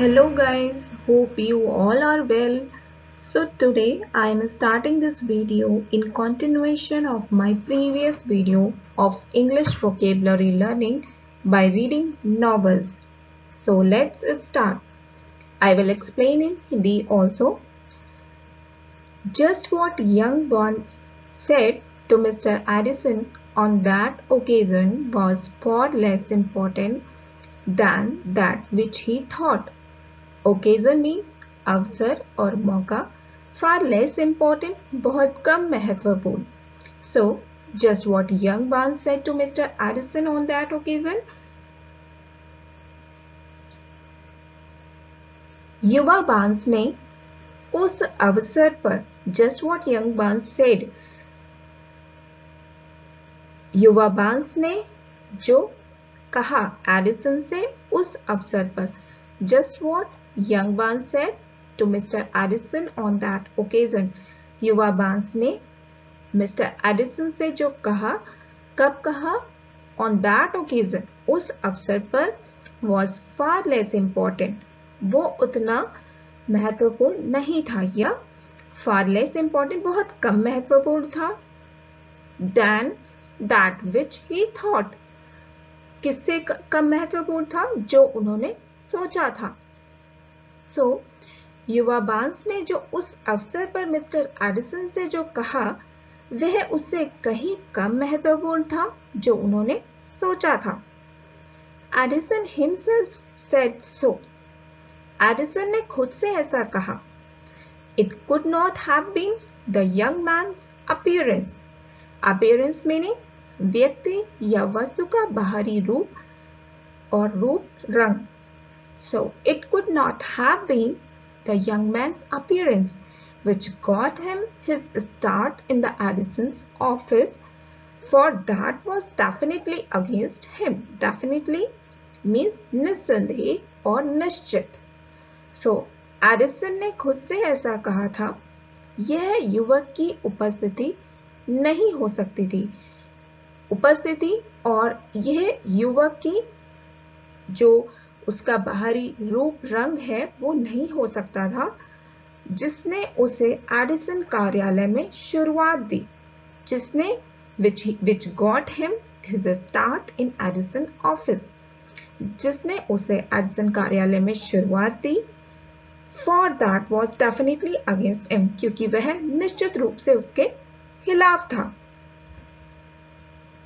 Hello guys, hope you all are well. So today I am starting this video in continuation of my previous video of English vocabulary learning by reading novels. So let's start. I will explain in Hindi also. Just what young Bond said to Mr. Addison on that occasion was far less important than that which he thought. Occasion means अवसर और मौका, far less important बहुत कम महत्वपूर्ण. So just what young Barnes said to mister Edison on that occasion. युवा Barnes ने उस अवसर पर just what young Barnes said, युवा बार्न्स ने जो कहा एडिसन से उस अवसर पर, just what Young Barnes said to Mr. Addison on that occasion. युवा बार्न्स ने मिस्टर एडिसन से जो कहा, कब कहा? On that occasion, उस अवसर पर, was far less important, वो उतना महत्वपूर्ण नहीं था, या far less important बहुत कम महत्वपूर्ण था, than that which he thought, किससे कम महत्वपूर्ण था? जो उन्होंने सोचा था. सो युवा बार्न्स ने जो उस अवसर पर मिस्टर एडिसन से जो कहा, वह उससे कहीं कम महत्वपूर्ण था जो उन्होंने सोचा था. Edison himself said so, Edison ने खुद से ऐसा कहा. It could not have been the young man's appearance, appearance meaning व्यक्ति या वस्तु का बाहरी रूप और रूप रंग. So it could not have been the young man's appearance which got him his start in the Addison's office, for that was definitely against him. Definitely means निस्संदेह और निश्चित. So एडिसन ने खुद से ऐसा कहा था, यह युवक की उपस्थिति नहीं हो सकती थी. उपस्थिति और यह युवक की जो उसका बाहरी रूप रंग है वो नहीं हो सकता था, जिसने उसे एडिसन कार्यालय में शुरुआत दी, जिसने which got him his start in Addison office, जिसने उसे एडिसन कार्यालय में शुरुआत दी. For that was definitely against him, क्योंकि वह निश्चित रूप से उसके खिलाफ था,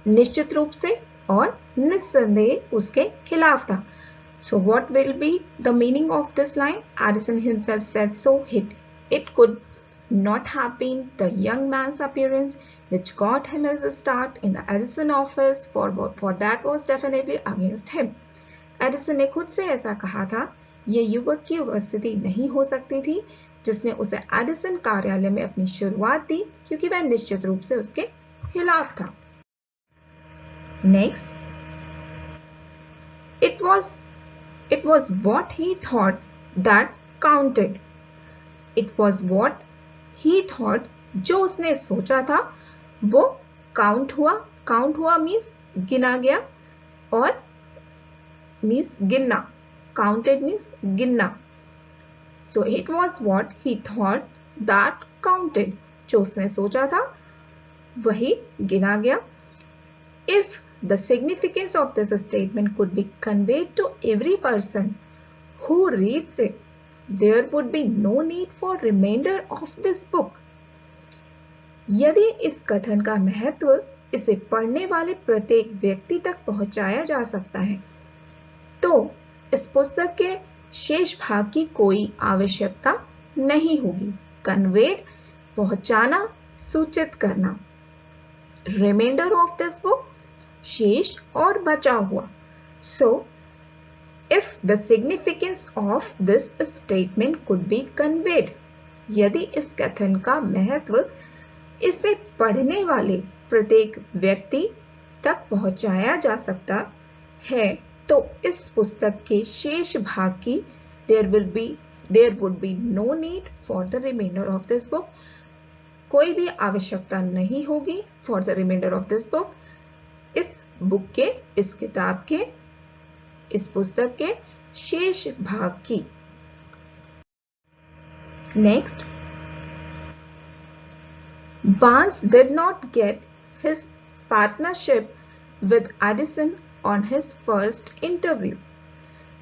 निश्चित रूप से और निस्संदेह उसके खिलाफ था. So what will be the meaning of this line? Addison himself said so. It could not have been the young man's appearance which got him his start in the Addison office, for that was definitely against him. Addison ने खुद से ऐसा कहा था, यह युवक की उपस्थिति नहीं हो सकती थी जिसने उसे एडिसन कार्यालय में अपनी शुरुआत दी, क्योंकि वह निश्चित रूप से उसके खिलाफ था. Next, It was what he thought that counted. It was what he thought, जो उसने सोचा था वो काउंट हुआ. काउंट हुआ मीन्स गिना गया और मीन्स गिनना. काउंटेड मीन्स गिनना. So it was what he thought that counted, जो उसने सोचा था वही गिना गया. If the significance of this statement could be conveyed to every person who reads it, there would be no need for remainder of this book. यदि इस कथन का महत्व इसे पढ़ने वाले प्रत्येक व्यक्ति तक पहुंचाया जा सकता है, तो इस पुस्तक के शेष भाग की कोई आवश्यकता नहीं होगी. कन्वेड पहुंचाना, सूचित करना. रिमाइंडर ऑफ दिस बुक शेष और बचा हुआ. So if the significance of this statement could be conveyed, यदि इस कथन का महत्व इसे पढ़ने वाले प्रत्येक व्यक्ति तक पहुंचाया जा सकता है, तो इस पुस्तक के शेष भाग की there would be no need for the remainder of this book. कोई भी आवश्यकता नहीं होगी for the remainder of this book. इस बुक के, इस किताब के, इस पुस्तक के शेष भाग की. Next, Barnes did not get his partnership with Addison on his first interview.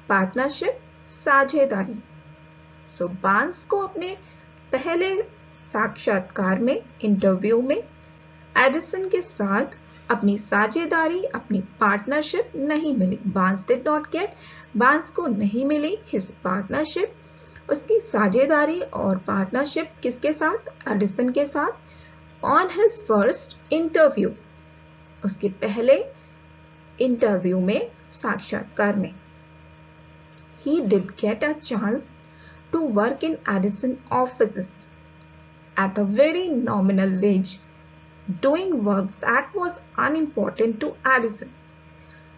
Partnership, साझेदारी. So Barnes को अपने पहले साक्षात्कार में, इंटरव्यू में एडिसन के साथ अपनी साझेदारी, अपनी पार्टनरशिप नहीं मिली. Barnes did not get, Barnes को नहीं मिली हिज पार्टनरशिप, उसकी साझेदारी और पार्टनरशिप किसके साथ? एडिसन के साथ. ऑन हिज फर्स्ट इंटरव्यू, उसके पहले इंटरव्यू में, साक्षात्कार में. He did get a chance to work in Addison offices at a very nominal wage, doing work that was unimportant to Addison,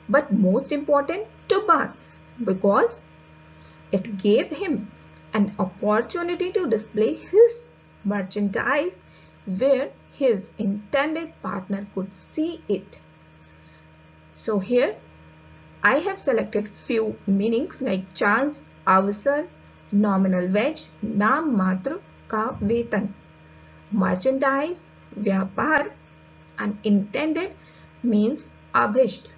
but most important to Barnes, because it gave him an opportunity to display his merchandise where his intended partner could see it. So here I have selected few meanings like chance, अवसर, nominal wage, नाम मात्र का वेतन, merchandise, व्यापार, and intended means अभिष्ट.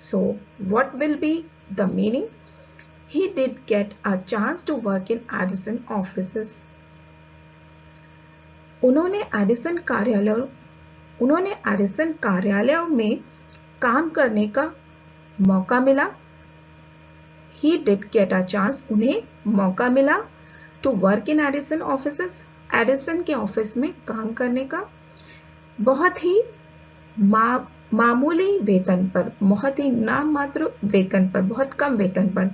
So what will be the meaning? He did get a chance to work in Addison offices. उन्होंने Edison कार्यालयों में काम करने का मौका मिला. He did get a chance, उन्हें मौका मिला to work in Addison offices, Edison के ऑफिस में काम करने का, बहुत ही मामूली वेतन पर, बहुत ही नाम मात्र वेतन पर, बहुत कम वेतन पर.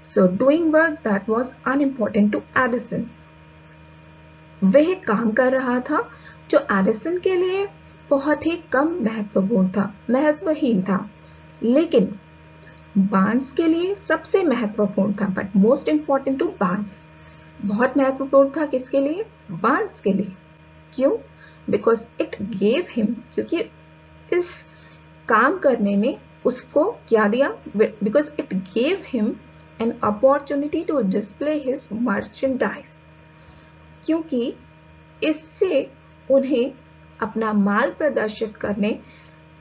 So doing work that was unimportant to Addison, वह काम कर रहा था जो एडिसन के लिए बहुत ही कम महत्वपूर्ण था, महत्वहीन था, लेकिन बार्न्स के लिए सबसे महत्वपूर्ण था. But most important to Barnes, बहुत महत्वपूर्ण था किसके लिए? बार्न्स के लिए. क्यों? बिकॉज इट गेव हिम, क्योंकि इस काम करने ने उसको क्या दिया? Because it gave him an opportunity to display his merchandise, क्योंकि इससे उन्हें अपना माल प्रदर्शित करने,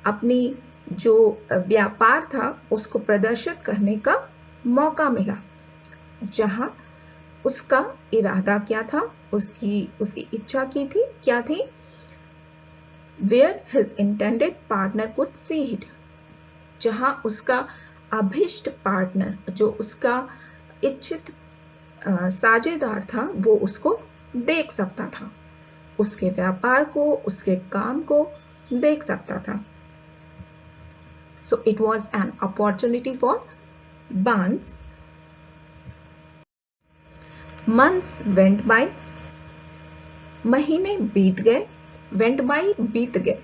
अपनी जो व्यापार था उसको प्रदर्शित करने का मौका मिला. जहां उसका इरादा क्या था, उसकी इच्छा की थी, क्या थी? Where his intended partner could see it, जहां उसका अभिष्ट पार्टनर, जो उसका इच्छित साझेदार था, वो उसको देख सकता था, उसके व्यापार को, उसके काम को देख सकता था. So it was an opportunity for Barnes. Months went by, महीने बीत गए, went by बीत गए.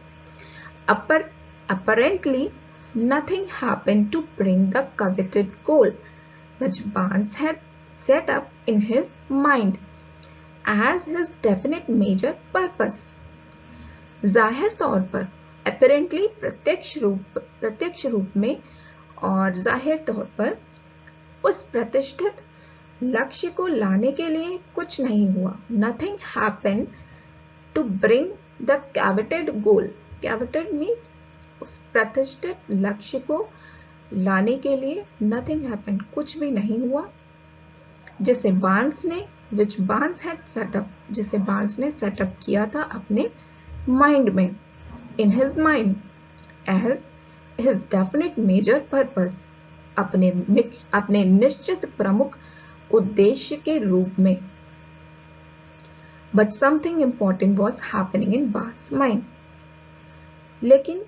Apparently nothing happened to bring the coveted goal which Barnes had set up in his mind as his definite major purpose. जाहिर तौर पर, apparently प्रत्यक्ष रूप में और जाहिर तौर पर, उस प्रतिष्ठित लक्ष्य को लाने के लिए कुछ नहीं हुआ. Nothing happened to bring the coveted goal. Coveted means उस प्रतिष्ठित लक्ष्य को लाने के लिए nothing happened, कुछ भी नहीं हुआ, जिसे बार्न्स ने, which Barnes had set up, जिसे बार्न्स ने सेटअप किया था अपने माइंड में, in his mind as his definite major purpose, अपने निश्चित प्रमुख उद्देश्य के रूप में. But something important was happening in Barnes' mind. लेकिन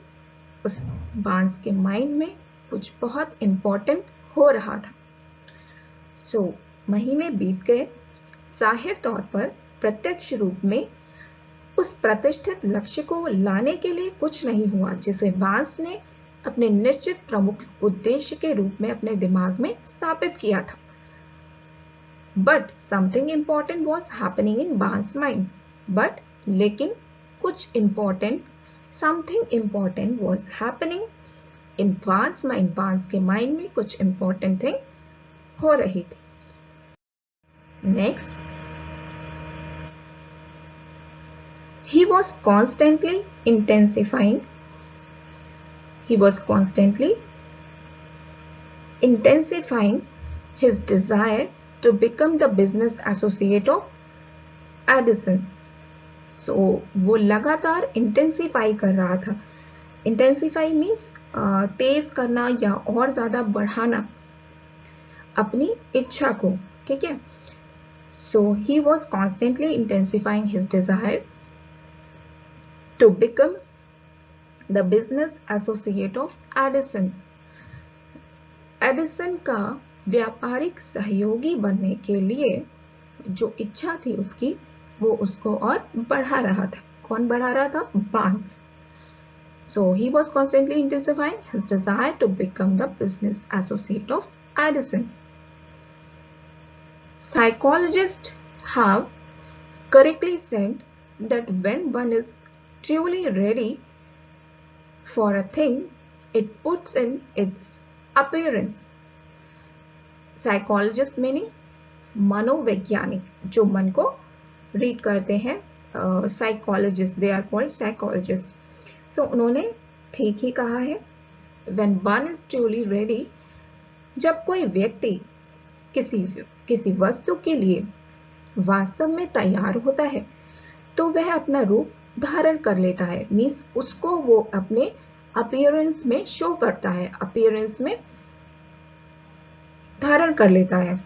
उस बार्न्स के माइंड में कुछ बहुत इंपॉर्टेंट हो रहा था. So महीने बीत गए, जाहिर तौर पर, प्रत्यक्ष रूप में उस प्रतिष्ठित लक्ष्य को लाने के लिए कुछ नहीं हुआ, जिसे बार्न्स ने अपने निश्चित प्रमुख उद्देश्य के रूप में अपने दिमाग में स्थापित किया था. But something important was happening in Barnes mind. But लेकिन कुछ important, something important was happening in Barnes mind. Barnes के माइंड में कुछ इंपॉर्टेंट थिंग हो रही थी. Next, he was constantly intensifying his desire to become the business associate of Edison. So वो लगातार इंटेंसिफाई कर रहा था. इंटेंसिफाई मीन्स तेज करना या और ज्यादा बढ़ाना अपनी इच्छा को. ठीक है. So he was constantly intensifying his desire to become the business associate of Edison. Edison का व्यापारिक सहयोगी बनने के लिए जो इच्छा थी उसकी, वो उसको और बढ़ा रहा था. कौन बढ़ा रहा था? Barnes. So he was constantly intensifying his desire to become the business associate of Edison. Psychologists have correctly said that when one is truly ready for a thing, it puts in its appearance. Psychologist meaning मनोवैज्ञानिक, जो मन को read करते हैं. Psychologists, they are called psychologists. So उन्होंने ठीक ही कहा है. When one is truly ready, जब कोई व्यक्ति किसी वस्तु के लिए वास्तव में तैयार होता है तो वह अपना रूप धारण कर लेता है. मीन्स उसको वो अपने अपीयरेंस में शो करता है, अपीयरेंस में धारण कर लेता है.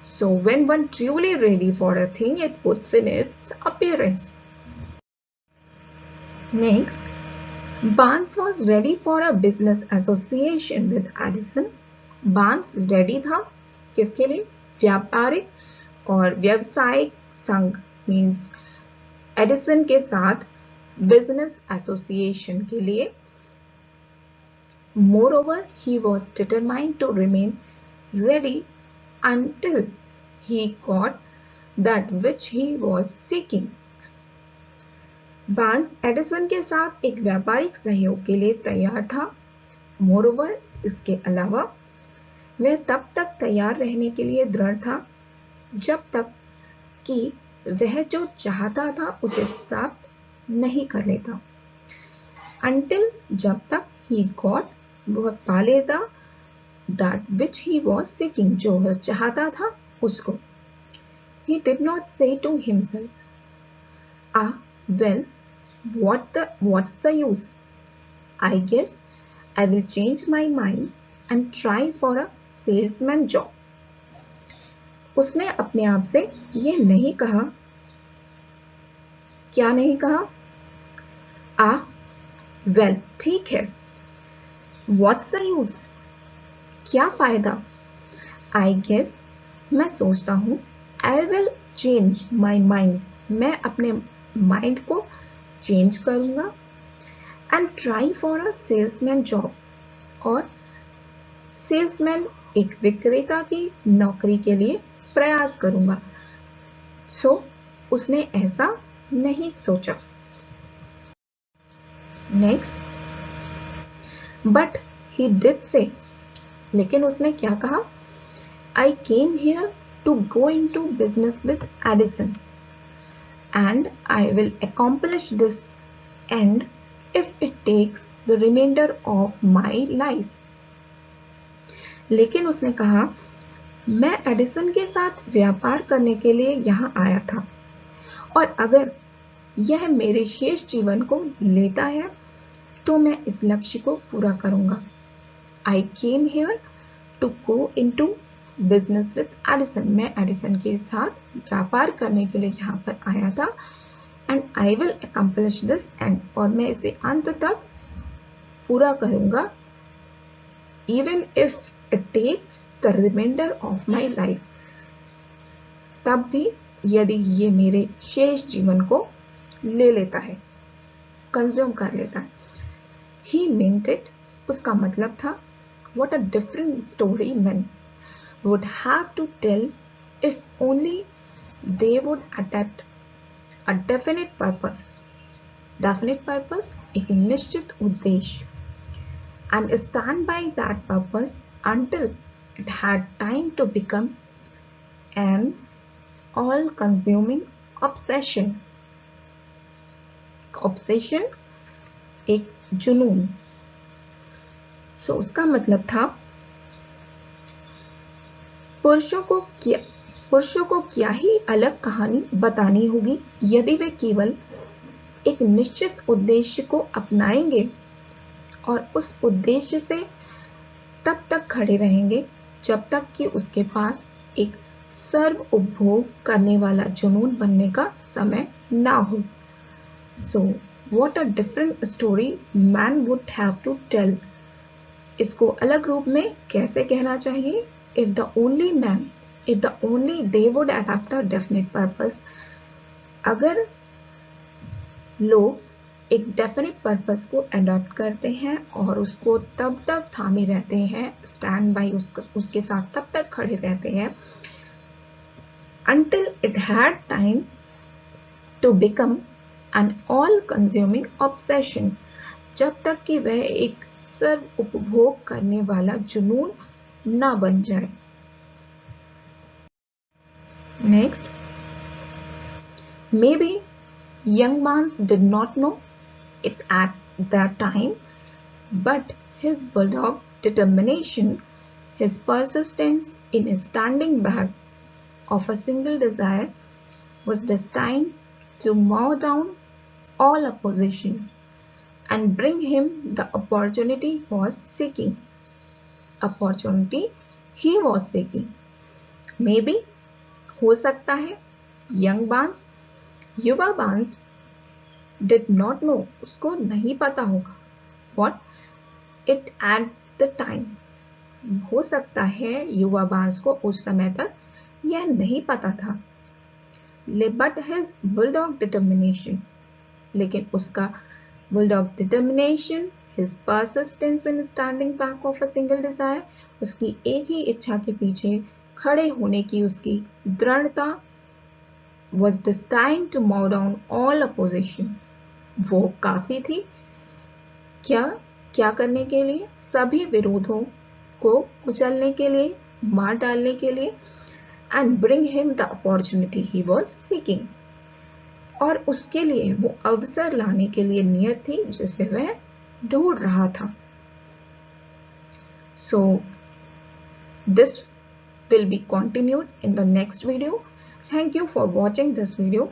So when one truly ready for a thing, it puts in its appearance. Next, Barnes was ready for a business association with Edison. Barnes ready था किसके लिए? व्यापारिक और व्यावसायिक संघ मीन्स एडिसन के साथ बिजनेस एसोसिएशन के लिए. Moreover, he was determined to remain ready until he got that which he was seeking. Barnes Edison के साथ एक व्यापारिक सहयोग के लिए तैयार था. Moreover, इसके अलावा वह तब तक तैयार रहने के लिए दृढ़ था जब तक कि वह जो चाहता था उसे प्राप्त नहीं कर लेता. Until, जब तक, he got, वह पा लेता, that which he was seeking, जो वह चाहता था उसको. He did not say to himself, well, what's the use? I guess I will change my mind and try for a salesman job. उसने अपने आप से ये नहीं कहा. क्या नहीं कहा? well, ठीक है. What's the use? क्या फायदा? I guess, मैं सोचता हूँ, I will change my mind, मैं अपने माइंड को चेंज करूंगा. And try for a salesman job, और सेल्समैन एक विक्रेता की नौकरी के लिए प्रयास करूंगा. So उसने ऐसा नहीं सोचा. Next, but he did say, लेकिन उसने क्या कहा? I came here to go into business with Edison and I will accomplish this end if it takes the remainder of my life. लेकिन उसने कहा, मैं एडिसन के साथ व्यापार करने के लिए यहाँ आया था और अगर यह मेरे शेष जीवन को लेता है तो मैं इस लक्ष्य को पूरा करूंगा. I came here to go into business with Edison. मैं एडिसन के साथ व्यापार करने के लिए यहाँ पर आया था. And I will accomplish this end, और मैं इसे अंत तक पूरा करूंगा. Even if it takes the remainder of my life. तब भी यदि ये मेरे शेष जीवन को ले लेता है, कंज्यूम कर लेता है. He meant it, उसका मतलब था. What a different story men would have to tell if only they would adapt a definite purpose. Definite purpose, एक निश्चित उद्देश्य. And stand by that purpose until it had time to become an all consuming obsession. Obsession एक जुनून। सो उसका मतलब था पुरुषों को क्या ही अलग कहानी बतानी होगी यदि वे केवल एक निश्चित उद्देश्य को अपनाएंगे और उस उद्देश्य से तब तक खड़े रहेंगे जब तक कि उसके पास एक सर्व उपभोग करने वाला जुनून बनने का समय ना हो। So what a different story man would have to tell. इसको अलग रूप में कैसे कहना चाहिए? If the only they would adopt a definite purpose. अगर लोग एक डेफिनेट पर्पस को अडॉप्ट करते हैं और उसको तब तक थामे रहते हैं, स्टैंड बाय उसके साथ तब तक खड़े रहते हैं until it had time to become an all consuming obsession, जब तक कि वह एक सर्व उपभोग करने वाला जुनून ना बन जाए। Next, maybe young Mans did not know it at that time, but his bulldog determination, his persistence in standing back of a single desire was destined to mow down all opposition and bring him the opportunity he was seeking. Maybe, हो सकता है, young Barnes, युवा बांस did not know, उसको नहीं पता होगा, what it at the time, हो सकता है युवा बांस को उस समय तक यह नहीं पता था, but his bulldog determination, लेकिन उसका bulldog determination, his persistence in standing back of a single desire, उसकी एक ही इच्छा के पीछे खड़े होने की उसकी दृढ़ता, was destined to mow down all opposition, वो काफी थी क्या करने के लिए? सभी विरोधों को कुचलने के लिए, मार डालने के लिए, and bring him the opportunity he was seeking, और उसके लिए वो अवसर लाने के लिए नियत थी जिसे वह ढूंढ रहा था। So this will be continued in the next video. Thank you for watching this video.